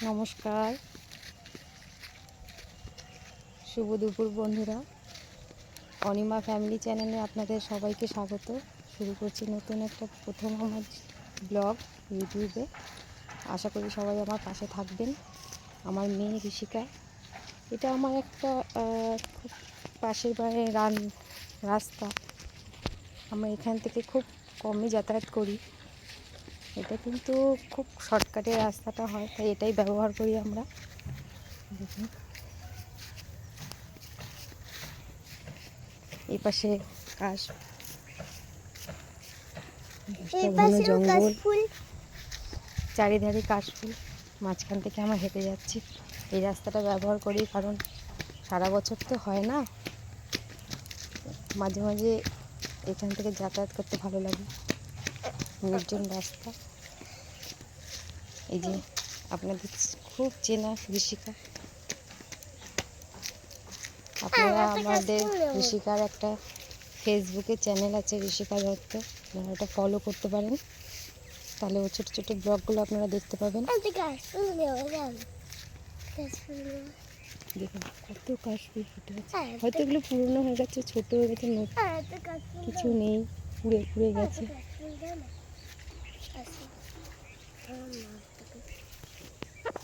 নমস্কার, শুভ দুপুর বন্ধুরা। অনিমা ফ্যামিলি চ্যানেলে আপনাদের সবাইকে স্বাগত। শুরু করছি নতুন একটা প্রথম আমার ব্লগ ইউটিউবে। আশা করি সবাই আমার পাশে থাকবেন। আমার মেয়ে ঋষিকা, এটা আমার একটা খুব পাশের বাড়ির রাস্তা। আমরা এখান থেকে খুব কমই যাতায়াত করি। এটা কিন্তু খুব শর্টকাটে রাস্তাটা হয়, তাই এটাই ব্যবহার করি আমরা। দেখুন, এই পাশে ঘন জঙ্গল, চারিধারে কাশফুল, মাঝখান থেকে আমরা হেঁটে যাচ্ছি। এই রাস্তাটা ব্যবহার করি কারণ সারা বছর তো হয় না, মাঝে মাঝে এখান থেকে যাতায়াত করতে ভালো লাগে। নির্জন রাস্তা। এই যে আপনাদের খুব চেনা ঋষিকা, আপনারা আমাদের ঋষিকার একটা ফেসবুকে চ্যানেল আছে ঋষিকা দত্ত, আপনারা ওটা ফলো করতে পারেন। তাহলে ও ছোটো ছোটো ব্লগগুলো আপনারা দেখতে পাবেন। দেখুন কত কাশফুল ফুটে আছে। হয়তো এগুলো পুরনো হয়ে গেছে, ছোটো হয়ে গেছে, কিছু নেই, পুড়ে পুড়ে গেছে।